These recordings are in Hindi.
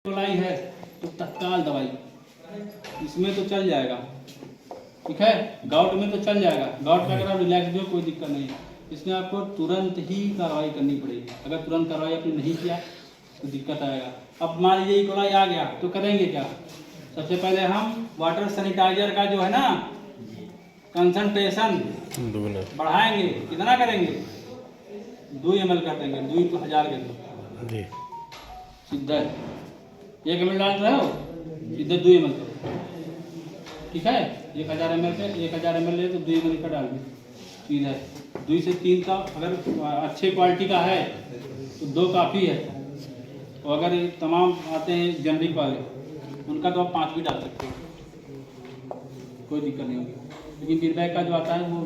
लाई है तो तत्काल दवाई इसमें तो चल जाएगा, ठीक है। गाउट में तो चल जाएगा, गाउट में अगर आप रिलैक्स भी हो कोई दिक्कत नहीं है। इसमें आपको तुरंत ही कार्रवाई करनी पड़ेगी। अगर तुरंत कार्रवाई आपने नहीं किया तो दिक्कत आएगा। अब मान लीजिए ई कोलाई आ गया तो करेंगे क्या? सबसे पहले हम वाटर सैनिटाइजर का जो है ना कंसंट्रेशन बढ़ाएंगे। कितना करेंगे? 2 ml कर देंगे। 2 तो 1000 के दो सीधा 1 ml डाल रहे हो, सीधे 2 ml करो, ठीक है। 1000 ml पे 1000 ml ले तो 2 ml का डाल दो सीधा। 2 से 3 का अगर अच्छे क्वालिटी का है तो 2 काफ़ी है, और अगर तमाम आते हैं जनरिक वाले उनका तो आप 5 भी डाल सकते हो, कोई दिक्कत नहीं होगी। लेकिन फीडबैक का जो आता है वो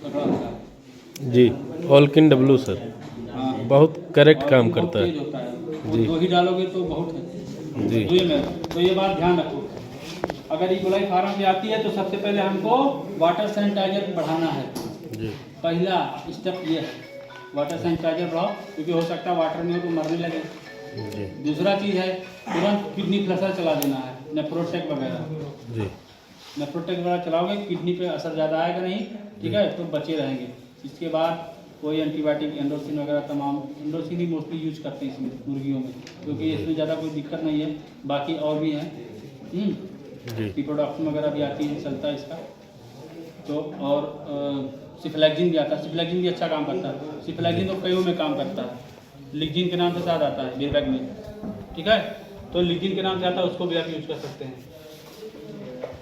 तगड़ा होता है जी। ऑलकिन डब्लू सर, हाँ, बहुत करेक्ट काम करता है होता है। जी। 2 ही डालोगे तो बहुत है जी। 2 ml। तो ये बात ध्यान रखो, अगर ई कोलाई फार्म पे आती है तो सबसे पहले हमको वाटर सैनिटाइजर बढ़ाना है। जी। पहला स्टेप ये है, वाटर सैनिटाइजर बढ़ाओ, क्योंकि हो सकता है वाटर में हो तो मरने लगे। जी। दूसरा चीज़ है तुरंत किडनी फ्लशर चला देना है, नेफ्रोटेक वगैरह। जी। नेफ्रोटेक वगैरह चलाओगे किडनी पे असर ज़्यादा आएगा नहीं, ठीक है, तो बचे रहेंगे। इसके बाद कोई एंटीबायोटिक एंड्रोसिन वगैरह तमाम, एंड्रोसिन ही मोस्टली यूज करते हैं इसमें मुर्गियों में, क्योंकि इसमें ज़्यादा कोई दिक्कत नहीं है। बाकी और भी हैं रिप्रोडक्शन वगैरह भी आती है, चलता है इसका तो। और सिफ्लैक्जिन भी आता है, सिफ्लैक्जिन भी अच्छा काम करता है। सिफ्लैक्जिन तो कईयों में काम करता है, लिग्जिन के नाम से साथ आता है बेरबैग में, ठीक है। तो लिग्जिन के नाम से आता है, उसको भी आप यूज कर सकते हैं।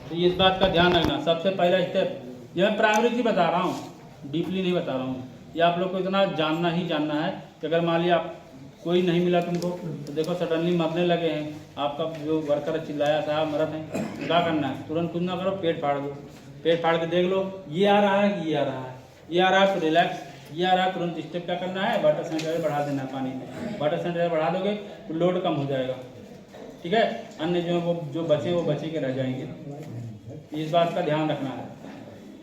तो इस बात का ध्यान रखना। सबसे पहला स्टेप ये मैं प्राइमरी बता रहा हूँ, डीपली नहीं बता रहा हूँ। ये आप लोग को इतना जानना ही जानना है कि अगर मान लिया आप कोई नहीं मिला तुमको तो देखो सडनली मरने लगे हैं, आपका जो वर्कर चिल्लाया साहब मरत हैं, क्या करना है? तुरंत कुछ ना करो, पेट फाड़ दो। पेट फाड़ के देख लो ये आ रहा है, ये आ रहा है, ये आ रहा है तो रिलैक्स, ये आ रहा है तुरंत स्टेप क्या करना है? वाटर सैनिटाइजर बढ़ा देना है पानी में। वाटर सैनिटाइजर बढ़ा दोगे तो लोड कम हो जाएगा, ठीक है। अन्य जो बचे वो बचे के रह जाएंगे। इस बात का ध्यान रखना है।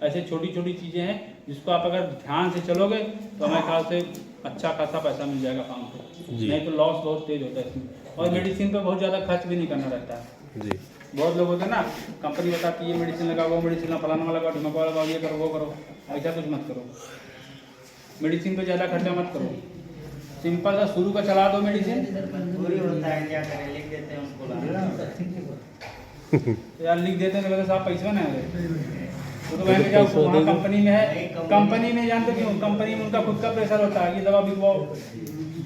ऐसे छोटी छोटी चीज़ें हैं जिसको आप अगर ध्यान से चलोगे तो हमारे ख्याल से अच्छा खासा पैसा मिल जाएगा फार्म पे, नहीं तो लॉस बहुत तेज होता है इसमें। और मेडिसिन पे बहुत ज़्यादा खर्च भी नहीं करना रहता है जी। बहुत लोग होते हैं ना, कंपनी बताती है ये मेडिसिन लगाओ, वो मेडिसिन फलाना वाला लगाओ, ढिमकवा लगाओ, ये करो वो करो, ऐसा कुछ मत करो। मेडिसिन पे ज़्यादा खर्चा मत करो, सिंपल सा शुरू का चला दो मेडिसिन। यार लिख देते हैं तो साहब पैसे ना है तो वह क्या वहाँ कंपनी में है, कंपनी में जानते क्यों? कंपनी में उनका खुद का प्रेशर होता है, ये दवा बिकवाओ।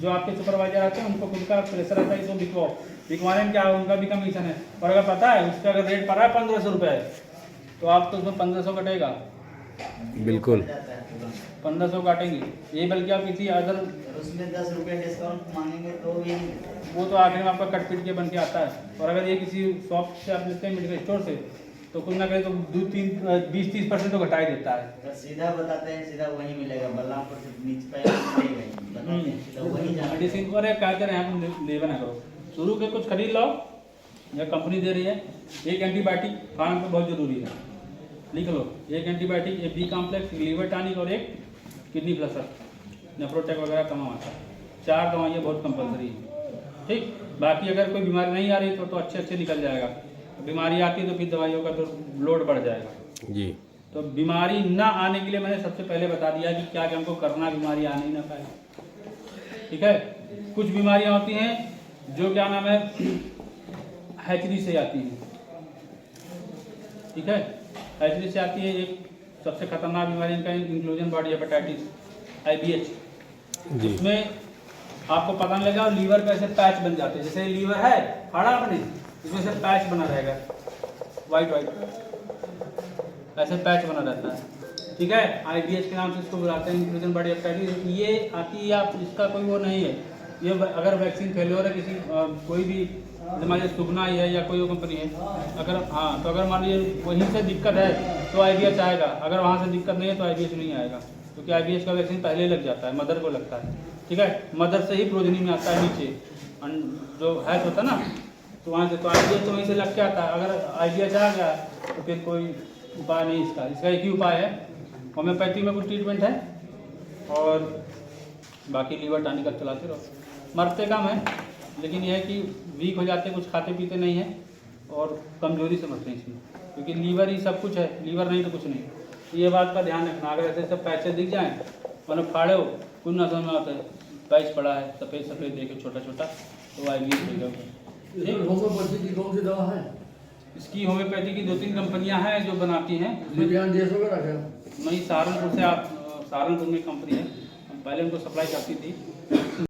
जो आपके सुपरवाइजर आते हैं उनको खुद का प्रेशर रहता है, इसको बिकवाओ। बिकवाने में क्या है, उनका भी कमीशन है। और अगर पता है उसका अगर रेट पड़ा है 1500 रुपये तो आप तो उसमें 1500 कटेगा, बिल्कुल 1500 काटेंगे ये। बल्कि आप किसी अदर उसमें 10 रुपये डिस्काउंट मांगेंगे तो भी वो तो आखिर में आपका कट पीट के बन के आता है। और अगर ये किसी शॉप से आप लेते हैं मेडिकल स्टोर से तो कुछ ना कहीं तो 20-30% तो घटा ही देता है। तो सीधा बताते हैं, सीधा वही मिलेगा, बल्लापुर से नीचे पे वही मेडिसिन और क्या करें आप ले बना करो, शुरू के कुछ खरीद लाओ या कंपनी दे रही है। एक एंटीबायोटिक फार्म पे बहुत जरूरी है, लिख लो। एक एंटीबायोटिक, एक बी कॉम्प्लेक्स, लीवर टॉनिक और एक किडनी फ्लशर, नेफ्रोटेक वगैरह तमाम आता है। 4 दवाइयाँ बहुत कंपलसरी है, ठीक। बाकी अगर कोई बीमारी नहीं आ रही तो अच्छे निकल जाएगा। बीमारी आती है तो फिर दवाइयों का तो लोड बढ़ जाएगा जी। तो बीमारी ना आने के लिए मैंने सबसे पहले बता दिया कि क्या क्या हमको करना, बीमारी आने ही ना पाए, ठीक है। कुछ बीमारियां होती हैं जो क्या नाम है हैचरी से आती हैं, ठीक है। हैचरी से आती है। एक सबसे खतरनाक बीमारी इनका इंक्लूजन बॉडी हेपेटाइटिस IBH। उसमें आपको पता नहीं लगा और लीवर का ऐसे पैच बन जाते हैं, जैसे लीवर है फाड़ा आपने, इसमें से पैच बना रहेगा, वाइट ऐसे पैच बना रहता है, ठीक है। IBH के नाम से इसको बुलाते हैं, इंक्लूजन बॉडी हेपेटाइटिस। ये आती है, आप इसका कोई वो नहीं है। ये अगर वैक्सीन फेलियर है किसी कोई भी, मान लीजिए सुगना ही है या कोई और कंपनी है, अगर हाँ तो अगर मान लीजिए वहीं से दिक्कत है तो IBH आएगा, अगर वहाँ से दिक्कत नहीं है तो IBH नहीं आएगा, क्योंकि IBH का वैक्सीन पहले ही लग जाता है, मदर को लगता है, ठीक है। मदर से ही प्रोजनी में आता है, नीचे जो हैच होता है ना, तो वहाँ से तो IBH तो वहीं से लग के आता है। अगर IBH आ गया तो फिर कोई उपाय नहीं इसका एक ही उपाय है, होम्योपैथी में कुछ ट्रीटमेंट है और बाकी लीवर टॉनिक का चलाते रहो। मरते कम है लेकिन यह है कि वीक हो जाते हैं, कुछ खाते पीते नहीं है और कमजोरी से मरते हैं इसमें, क्योंकि लीवर ही सब कुछ है, लीवर नहीं तो कुछ नहीं। तो ये बात का ध्यान रखना, अगर ऐसे सब पैचे दिख जाएँ मतलब फाड़े हो, कुछ ना समझ में आता है पैच पड़ा है सफ़ेद सफ़ेद देखे छोटा छोटा, तो IBS हो गया। होम्योपैथी की कौन सी दवा है? इसकी होम्योपैथी की 2-3 कंपनियां हैं जो बनाती हैं। दिव्यांग देश वगैरह क्या? नहीं, सहारनपुर से आप, सहारनपुर में कंपनी है, पहले उनको सप्लाई करती थी।